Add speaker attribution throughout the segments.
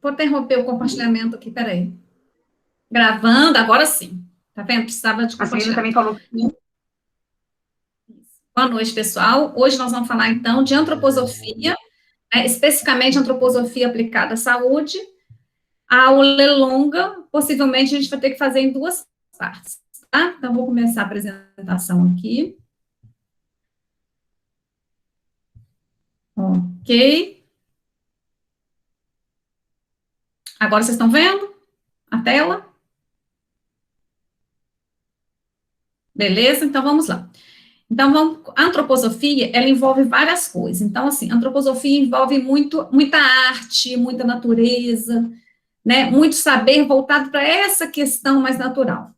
Speaker 1: vou interromper o compartilhamento aqui, peraí. Gravando, agora sim. Tá vendo? Precisava de
Speaker 2: A Celina
Speaker 1: compartilhar.
Speaker 2: também falou.
Speaker 1: Boa noite, pessoal. Hoje nós vamos falar, então, de antroposofia, especificamente antroposofia aplicada à saúde. A aula é longa, possivelmente a gente vai ter que fazer em duas partes, tá? Então, vou começar a apresentação aqui. Ok. Agora vocês estão vendo a tela? Beleza? Então, vamos lá. Então, a antroposofia, ela envolve várias coisas. Então, assim, a antroposofia envolve muita arte, muita natureza, né? Muito saber voltado para essa questão mais natural.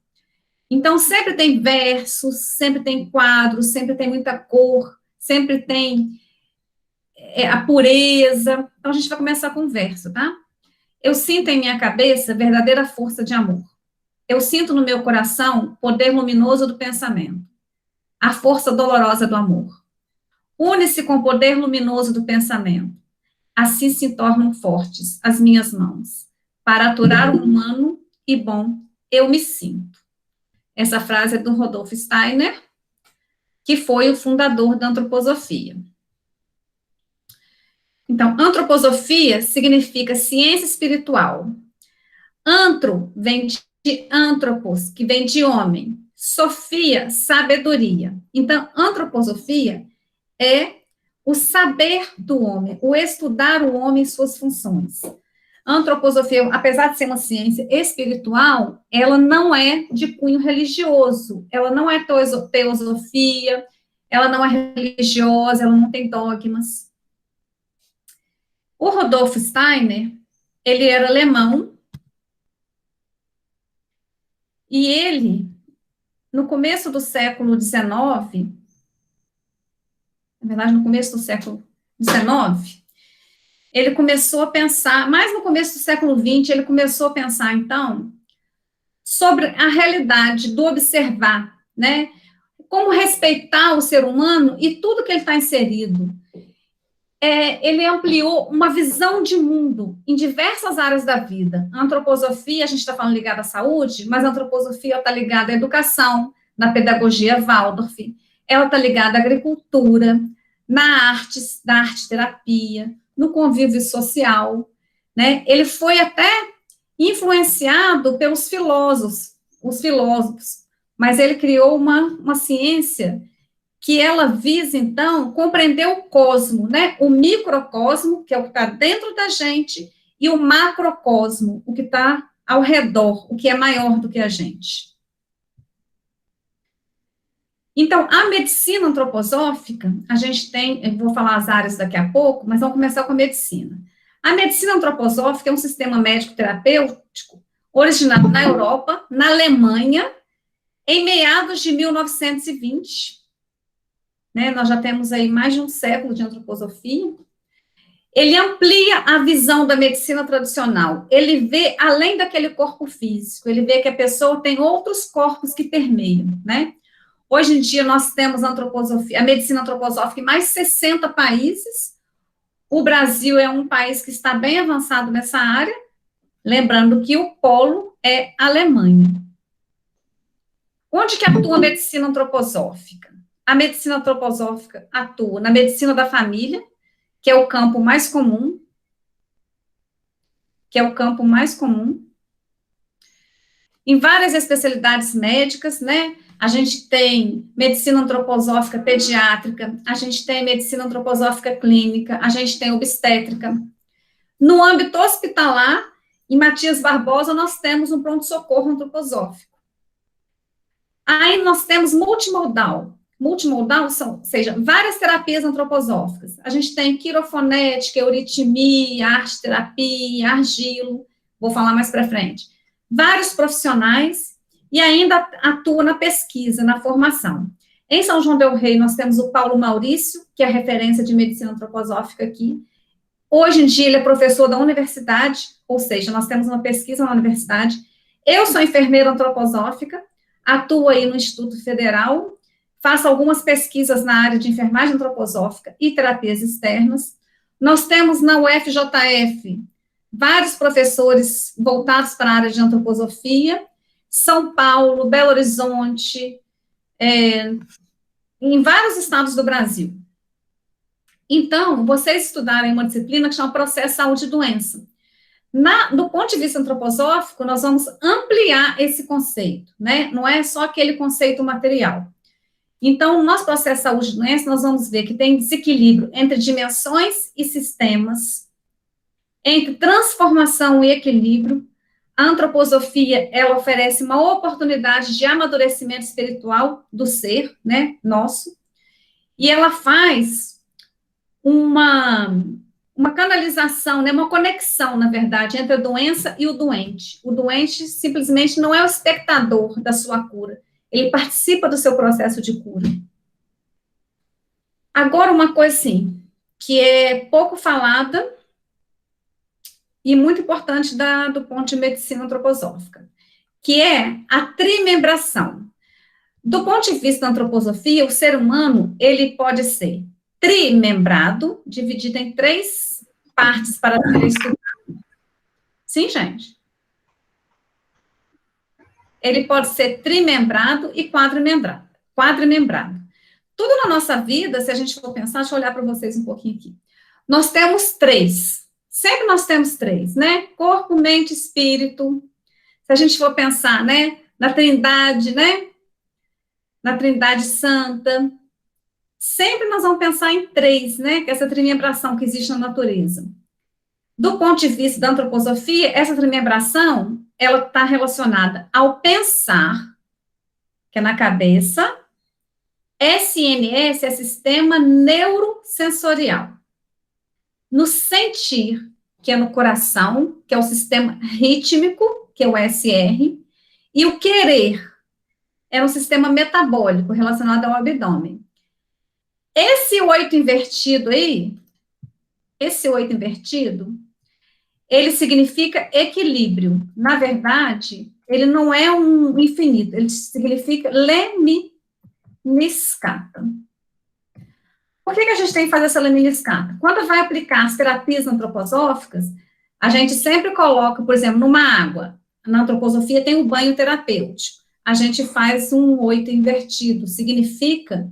Speaker 1: Então, sempre tem versos, sempre tem quadros, sempre tem muita cor, sempre tem a pureza. Então, a gente vai começar com o verso, tá? Eu sinto em minha cabeça verdadeira força de amor. Eu sinto no meu coração poder luminoso do pensamento, a força dolorosa do amor. Une-se com o poder luminoso do pensamento. Assim se tornam fortes as minhas mãos. Para aturar o humano e bom, eu me sinto. Essa frase é do Rudolf Steiner, que foi o fundador da antroposofia. Então, antroposofia significa ciência espiritual. Antro vem de antropos, que vem de homem. Sofia, sabedoria. Então, antroposofia é o saber do homem, o estudar o homem e suas funções. A antroposofia, apesar de ser uma ciência espiritual, ela não é de cunho religioso, ela não é teosofia, ela não é religiosa, ela não tem dogmas. O Rudolf Steiner, ele era alemão, e ele, no começo do século XIX, na verdade, no começo do século XIX, ele começou a pensar, mais no começo do século XX, ele começou a pensar, então, sobre a realidade do observar, né? Como respeitar o ser humano e tudo que ele está inserido. Ele ampliou uma visão de mundo em diversas áreas da vida. A antroposofia, a gente está falando ligada à saúde, mas a antroposofia está ligada à educação, na pedagogia Waldorf, ela está ligada à agricultura, na arte-terapia, no convívio social, né? Ele foi até influenciado pelos os filósofos, mas ele criou uma ciência que ela visa, então, compreender o cosmo, né? O microcosmo, que é o que está dentro da gente, e o macrocosmo, o que está ao redor, o que é maior do que a gente. Então, a medicina antroposófica, a gente tem, eu vou falar as áreas daqui a pouco, mas vamos começar com a medicina. A medicina antroposófica é um sistema médico-terapêutico originado na Europa, na Alemanha, em meados de 1920, né, nós já temos aí mais de um século de antroposofia. Ele amplia a visão da medicina tradicional, ele vê além daquele corpo físico, ele vê que a pessoa tem outros corpos que permeiam, né? Hoje em dia nós temos a medicina antroposófica em mais de 60 países, o Brasil é um país que está bem avançado nessa área, lembrando que o polo é a Alemanha. Onde que atua a medicina antroposófica? A medicina antroposófica atua na medicina da família, que é o campo mais comum, em várias especialidades médicas, né? A gente tem medicina antroposófica pediátrica, a gente tem medicina antroposófica clínica, a gente tem obstétrica. No âmbito hospitalar, em Matias Barbosa, nós temos um pronto-socorro antroposófico. Aí nós temos multimodal, ou seja, várias terapias antroposóficas. A gente tem quirofonética, euritmia, arte-terapia, argilo, vou falar mais para frente. Vários profissionais e ainda atua na pesquisa, na formação. Em São João del Rei, nós temos o Paulo Maurício, que é a referência de medicina antroposófica aqui. Hoje em dia, ele é professor da universidade, ou seja, nós temos uma pesquisa na universidade. Eu sou enfermeira antroposófica, atuo aí no Instituto Federal, faço algumas pesquisas na área de enfermagem antroposófica e terapias externas. Nós temos na UFJF vários professores voltados para a área de antroposofia, São Paulo, Belo Horizonte, em vários estados do Brasil. Então, vocês estudarem uma disciplina que chama Processo Saúde e Doença. Do ponto de vista antroposófico, nós vamos ampliar esse conceito, né? Não é só aquele conceito material. Então, no nosso processo de saúde e doença, nós vamos ver que tem desequilíbrio entre dimensões e sistemas, entre transformação e equilíbrio. A antroposofia, ela oferece uma oportunidade de amadurecimento espiritual do ser, né, nosso, e ela faz uma canalização, né, uma conexão, na verdade, entre a doença e o doente. O doente simplesmente não é o espectador da sua cura, ele participa do seu processo de cura. Agora, uma coisa, assim, que é pouco falada e muito importante do ponto de medicina antroposófica, que é a trimembração. Do ponto de vista da antroposofia, o ser humano, ele pode ser trimembrado, dividido em 3 partes para ser estudado. Sim, gente? Ele pode ser trimembrado e quadrimembrado. Tudo na nossa vida, se a gente for pensar, deixa eu olhar para vocês um pouquinho aqui. Nós temos 3. Sempre nós temos 3, né? Corpo, mente, espírito. Se a gente for pensar, né, na Trindade, né? Na Trindade Santa. Sempre nós vamos pensar em 3, né? Que é essa trimembração que existe na natureza. Do ponto de vista da antroposofia, essa trimembração, ela está relacionada ao pensar, que é na cabeça. SMS é sistema neurosensorial. No sentir, que é no coração, que é o sistema rítmico, que é o SR, e o querer é um sistema metabólico relacionado ao abdômen. Esse 8 invertido aí, ele significa equilíbrio. Na verdade, ele não é um infinito, ele significa lemniscata. Por que a gente tem que fazer essa lemniscata? Quando vai aplicar as terapias antroposóficas, a gente sempre coloca, por exemplo, numa água. Na antroposofia tem o banho terapêutico. A gente faz um 8 invertido. Significa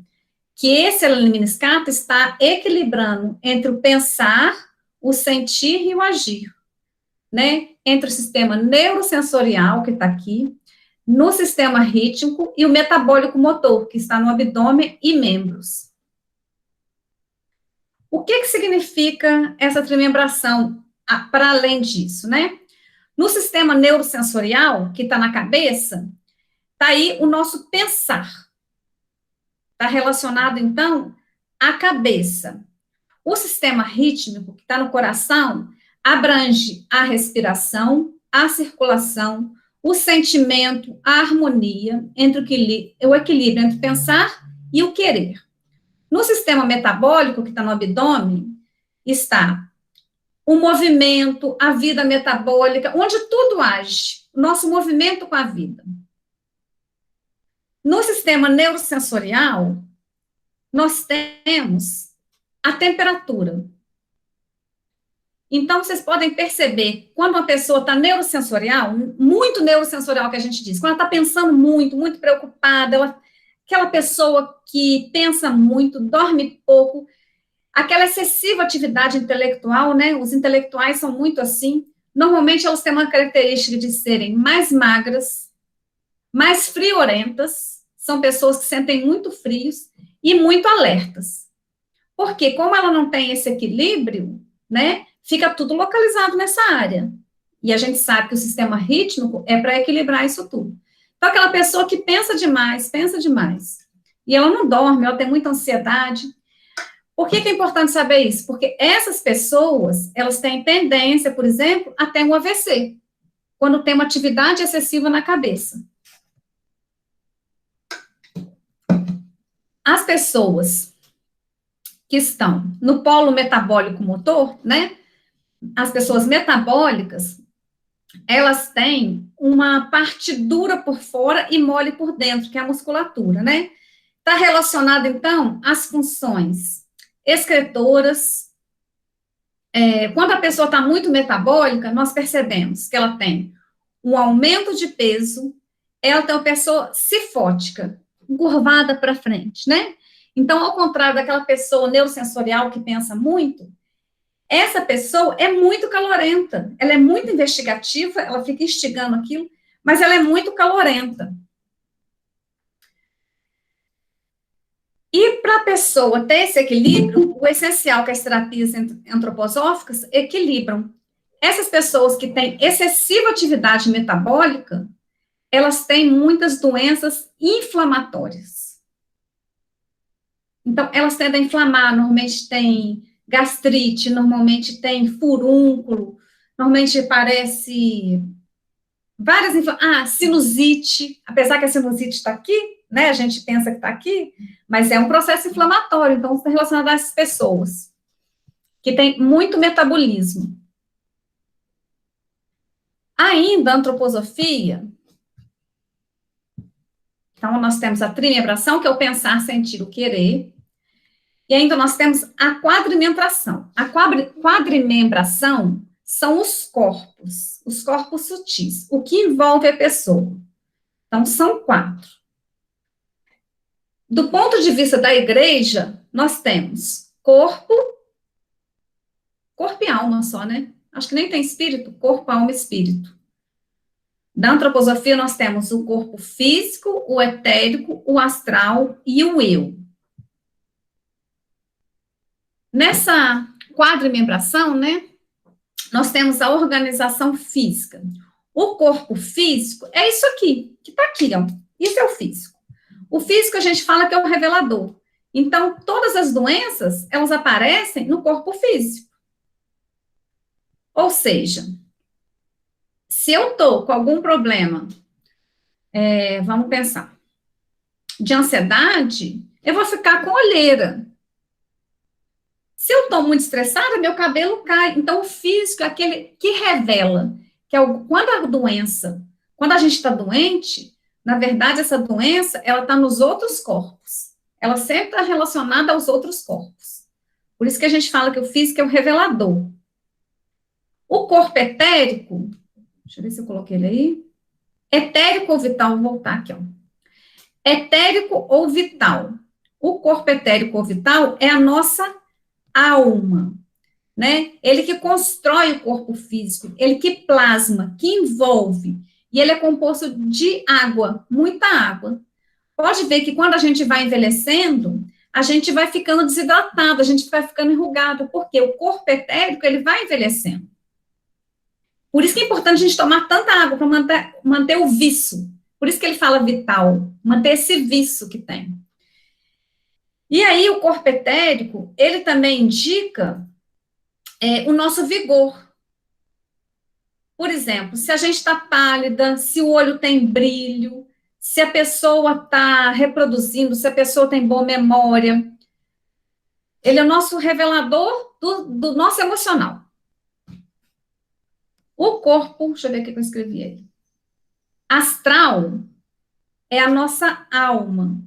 Speaker 1: que esse lemniscata está equilibrando entre o pensar, o sentir e o agir, né? Entre o sistema neurosensorial, que está aqui, no sistema rítmico e o metabólico motor, que está no abdômen e membros. O que significa essa trimembração, para além disso, né? No sistema neurosensorial, que está na cabeça, está aí o nosso pensar. Está relacionado, então, à cabeça. O sistema rítmico, que está no coração, abrange a respiração, a circulação, o sentimento, a harmonia, entre o equilíbrio entre pensar e o querer. No sistema metabólico, que está no abdômen, está o movimento, a vida metabólica, onde tudo age, nosso movimento com a vida. No sistema neurosensorial, nós temos a temperatura. Então, vocês podem perceber, quando uma pessoa está neurosensorial, muito neurosensorial que a gente diz, quando ela está pensando muito, muito preocupada, aquela pessoa que pensa muito, dorme pouco, aquela excessiva atividade intelectual, né? Os intelectuais são muito assim. Normalmente, elas têm uma característica de serem mais magras, mais friorentas, são pessoas que sentem muito frios e muito alertas. Porque, como ela não tem esse equilíbrio, né? Fica tudo localizado nessa área. E a gente sabe que o sistema rítmico é para equilibrar isso tudo. Então, aquela pessoa que pensa demais, e ela não dorme, ela tem muita ansiedade. Por que é importante saber isso? Porque essas pessoas, elas têm tendência, por exemplo, a ter um AVC, quando tem uma atividade excessiva na cabeça. As pessoas que estão no polo metabólico motor, né? As pessoas metabólicas, elas têm uma parte dura por fora e mole por dentro, que é a musculatura, né? Está relacionado, então, às funções excretoras, quando a pessoa está muito metabólica, nós percebemos que ela tem um aumento de peso, ela tem uma pessoa cifótica, encurvada para frente, né? Então, ao contrário daquela pessoa neurosensorial que pensa muito, essa pessoa é muito calorenta, ela é muito investigativa, ela fica instigando aquilo, mas ela é muito calorenta. E para a pessoa ter esse equilíbrio, o essencial que as terapias antroposóficas equilibram. Essas pessoas que têm excessiva atividade metabólica, elas têm muitas doenças inflamatórias. Então, elas tendem a inflamar, normalmente tem gastrite, normalmente tem furúnculo, normalmente aparece várias sinusite, apesar que a sinusite está aqui, né, a gente pensa que está aqui, mas é um processo inflamatório, então está relacionado a essas pessoas que têm muito metabolismo. Ainda a antroposofia, então nós temos a trimembração, que é o pensar, sentir, o querer, e ainda nós temos a quadrimembração. A quadrimembração são os corpos sutis, o que envolve a pessoa. Então, são 4. Do ponto de vista da igreja, nós temos corpo e alma só, né? Acho que nem tem espírito, corpo, alma e espírito. Da antroposofia, nós temos o corpo físico, o etérico, o astral e o eu. Nessa quadrimembração, né, nós temos a organização física. O corpo físico é isso aqui, que está aqui, ó. Isso é o físico. O físico a gente fala que é o revelador. Então, todas as doenças, elas aparecem no corpo físico. Ou seja, se eu estou com algum problema, vamos pensar, de ansiedade, eu vou ficar com olheira. Se eu estou muito estressada, meu cabelo cai. Então, o físico é aquele que revela, que é quando a gente está doente, na verdade, essa doença, ela está nos outros corpos. Ela sempre está relacionada aos outros corpos. Por isso que a gente fala que o físico é o revelador. O corpo etérico, deixa eu ver se eu coloquei ele aí. Etérico ou vital, vou voltar aqui, ó. Etérico ou vital. O corpo etérico ou vital é a nossa alma, né? Ele que constrói o corpo físico, ele que plasma, que envolve, e ele é composto de água, muita água. Pode ver que quando a gente vai envelhecendo, a gente vai ficando desidratado, a gente vai ficando enrugado, porque o corpo etérico, ele vai envelhecendo. Por isso que é importante a gente tomar tanta água para manter o viço. Por isso que ele fala vital, manter esse viço que tem. E aí, o corpo etérico, ele também indica o nosso vigor. Por exemplo, se a gente está pálida, se o olho tem brilho, se a pessoa está reproduzindo, se a pessoa tem boa memória. Ele é o nosso revelador do nosso emocional. O corpo, deixa eu ver o que eu escrevi aí. Astral é a nossa alma.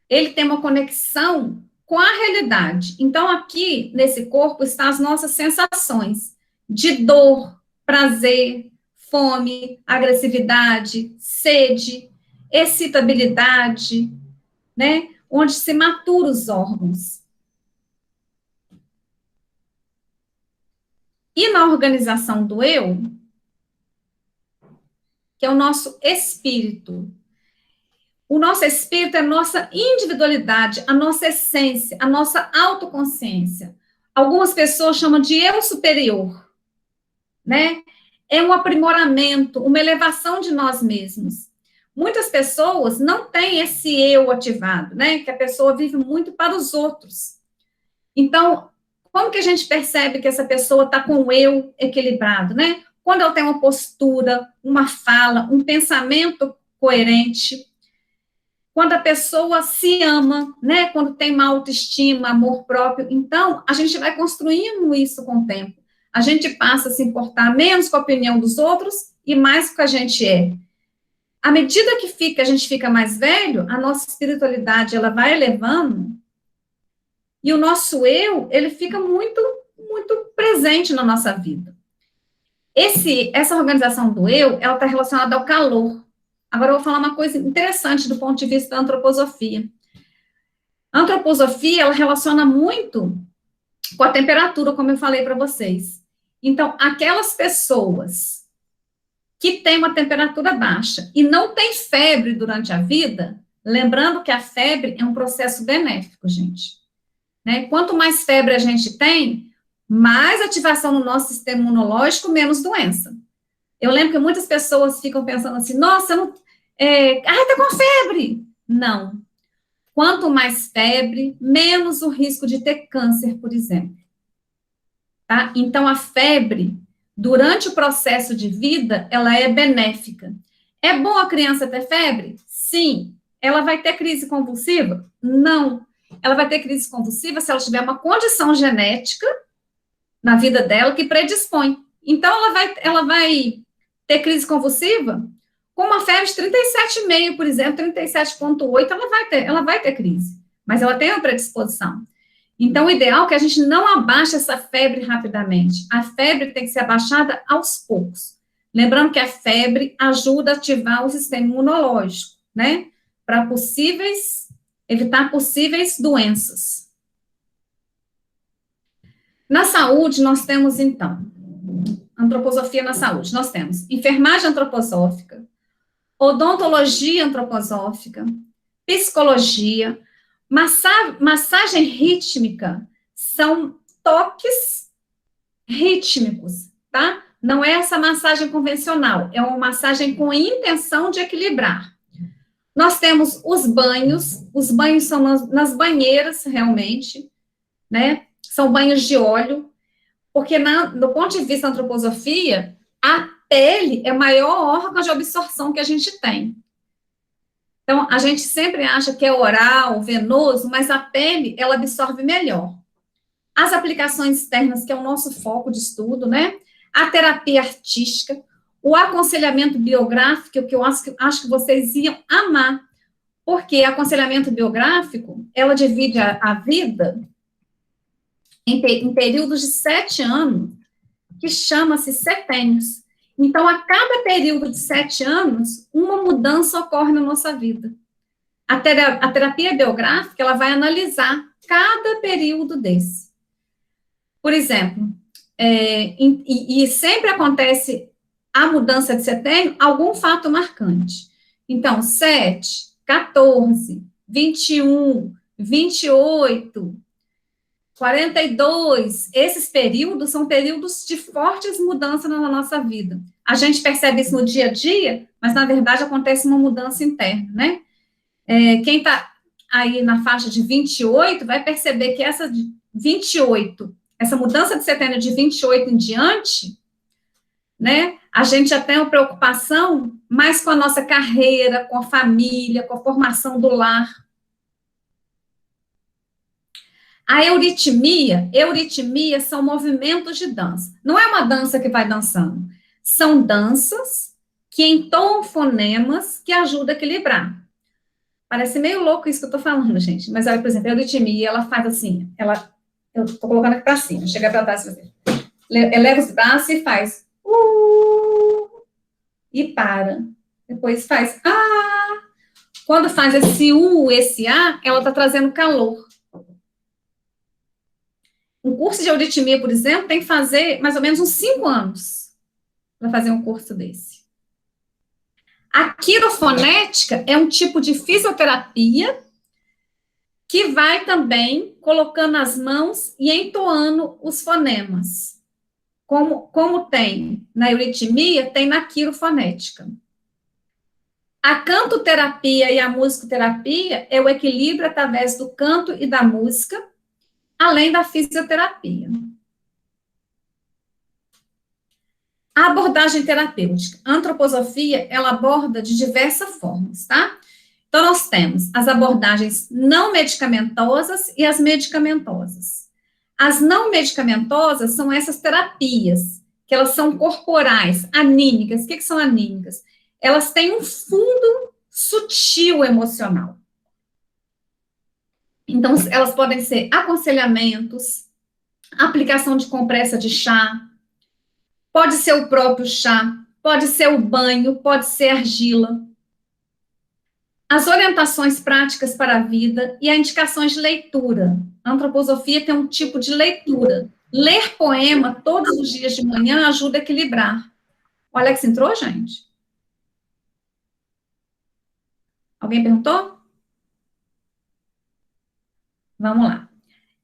Speaker 1: Ele tem uma conexão com a realidade. Então, aqui, nesse corpo, estão as nossas sensações de dor, prazer, fome, agressividade, sede, excitabilidade, né? Onde se matura os órgãos. E na organização do eu, que é o nosso espírito. O nosso espírito é a nossa individualidade, a nossa essência, a nossa autoconsciência. Algumas pessoas chamam de eu superior, né? É um aprimoramento, uma elevação de nós mesmos. Muitas pessoas não têm esse eu ativado, né? Que a pessoa vive muito para os outros. Então, como que a gente percebe que essa pessoa está com o eu equilibrado, né? Quando ela tem uma postura, uma fala, um pensamento coerente, quando a pessoa se ama, né? Quando tem uma autoestima, amor próprio. Então, a gente vai construindo isso com o tempo. A gente passa a se importar menos com a opinião dos outros e mais com o que a gente é. À medida que a gente fica mais velho, a nossa espiritualidade, ela vai elevando e o nosso eu, ele fica muito muito presente na nossa vida. Essa organização do eu, ela está relacionada ao calor. Agora eu vou falar uma coisa interessante do ponto de vista da antroposofia. A antroposofia, ela relaciona muito com a temperatura, como eu falei para vocês. Então, aquelas pessoas que têm uma temperatura baixa e não têm febre durante a vida, lembrando que a febre é um processo benéfico, gente. Né? Quanto mais febre a gente tem, mais ativação no nosso sistema imunológico, menos doença. Eu lembro que muitas pessoas ficam pensando assim, nossa, não, tá com febre. Não. Quanto mais febre, menos o risco de ter câncer, por exemplo. Tá? Então, a febre, durante o processo de vida, ela é benéfica. É bom a criança ter febre? Sim. Ela vai ter crise convulsiva? Não. Ela vai ter crise convulsiva se ela tiver uma condição genética na vida dela que predispõe. Então, ela vai ter crise convulsiva com uma febre de 37,5, por exemplo, 37,8, ela vai ter crise. Mas ela tem uma predisposição. Então, o ideal é que a gente não abaixe essa febre rapidamente. A febre tem que ser abaixada aos poucos. Lembrando que a febre ajuda a ativar o sistema imunológico, né? Para evitar possíveis doenças. Na saúde, nós temos, então, antroposofia na saúde. Nós temos enfermagem antroposófica, odontologia antroposófica, psicologia, massagem rítmica, são toques rítmicos, tá? Não é essa massagem convencional, é uma massagem com intenção de equilibrar. Nós temos os banhos são nas banheiras, realmente, né? São banhos de óleo, porque do ponto de vista da antroposofia, a pele é o maior órgão de absorção que a gente tem. Então, a gente sempre acha que é oral, venoso, mas a pele, ela absorve melhor. As aplicações externas, que é o nosso foco de estudo, né? A terapia artística, o aconselhamento biográfico, que eu acho que vocês iam amar, porque aconselhamento biográfico, ela divide a vida em períodos de 7 anos, que chama-se setênios. Então, a cada período de 7 anos, uma mudança ocorre na nossa vida. A terapia biográfica, ela vai analisar cada período desse. Por exemplo, e sempre acontece a mudança de setênio, algum fato marcante. Então, 7, 14, 21, 28, 42, esses períodos são períodos de fortes mudanças na nossa vida. A gente percebe isso no dia a dia, mas, na verdade, acontece uma mudança interna, né? Quem está aí na faixa de 28 vai perceber que essa de 28, essa mudança de setênio de 28 em diante, né? A gente já tem uma preocupação mais com a nossa carreira, com a família, com a formação do lar. A euritmia são movimentos de dança. Não é uma dança que vai dançando. São danças que entoam fonemas que ajudam a equilibrar. Parece meio louco isso que eu tô falando, gente. Mas, olha, por exemplo, a euritmia, ela faz assim, eu tô colocando aqui para cima, chega para trás, eleva os braços e faz e para. Depois faz Quando faz esse esse A, ela tá trazendo calor. Um curso de euritmia, por exemplo, tem que fazer mais ou menos uns 5 anos para fazer um curso desse. A quirofonética é um tipo de fisioterapia que vai também colocando as mãos e entoando os fonemas. Como tem na euritmia, tem na quirofonética. A cantoterapia e a musicoterapia é o equilíbrio através do canto e da música, além da fisioterapia. A abordagem terapêutica. A antroposofia, ela aborda de diversas formas, tá? Então, nós temos as abordagens não medicamentosas e as medicamentosas. As não medicamentosas são essas terapias, que elas são corporais, anímicas. O que são anímicas? Elas têm um fundo sutil emocional. Então, elas podem ser aconselhamentos, aplicação de compressa de chá, pode ser o próprio chá, pode ser o banho, pode ser argila. As orientações práticas para a vida e as indicações de leitura. A antroposofia tem um tipo de leitura. Ler poema todos os dias de manhã ajuda a equilibrar. O Alex entrou, gente? Alguém perguntou? Vamos lá.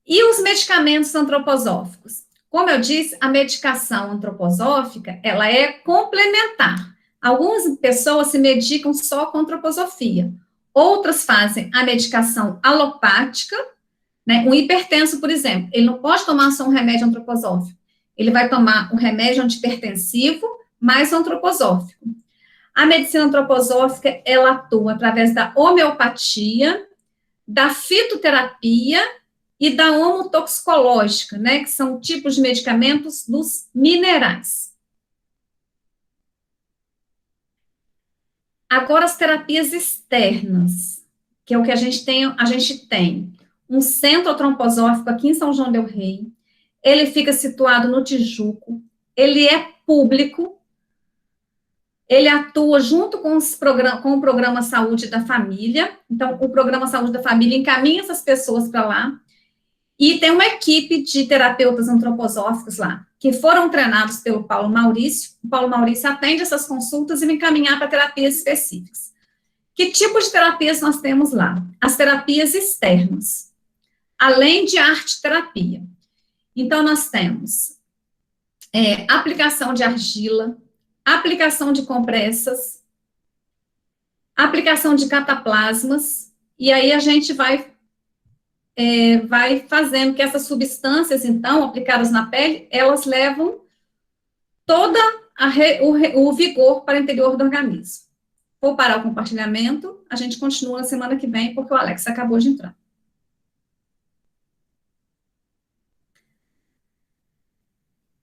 Speaker 1: E os medicamentos antroposóficos? Como eu disse, a medicação antroposófica, ela é complementar. Algumas pessoas se medicam só com antroposofia. Outras fazem a medicação alopática, né? Um hipertenso, por exemplo, ele não pode tomar só um remédio antroposófico. Ele vai tomar um remédio antihipertensivo mais um antroposófico. A medicina antroposófica, ela atua através da homeopatia, da fitoterapia e da homotoxicológica, né, que são tipos de medicamentos dos minerais. Agora, as terapias externas, que é o que a gente tem um centro tromposófico aqui em São João del Rei, ele fica situado no Tijuco, ele é público, ele atua junto com o Programa Saúde da Família, então, o Programa Saúde da Família encaminha essas pessoas para lá, e tem uma equipe de terapeutas antroposóficos lá, que foram treinados pelo Paulo Maurício. O Paulo Maurício atende essas consultas e me encaminhar para terapias específicas. Que tipo de terapias nós temos lá? As terapias externas, além de arte-terapia. Então, nós temos aplicação de argila, aplicação de compressas, aplicação de cataplasmas, e aí a gente vai fazendo que essas substâncias, então, aplicadas na pele, elas levam todo o vigor para o interior do organismo. Vou parar o compartilhamento, a gente continua na semana que vem, porque o Alex acabou de entrar.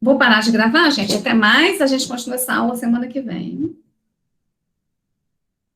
Speaker 1: Vou parar de gravar, gente, até mais, a gente continua essa aula semana que vem.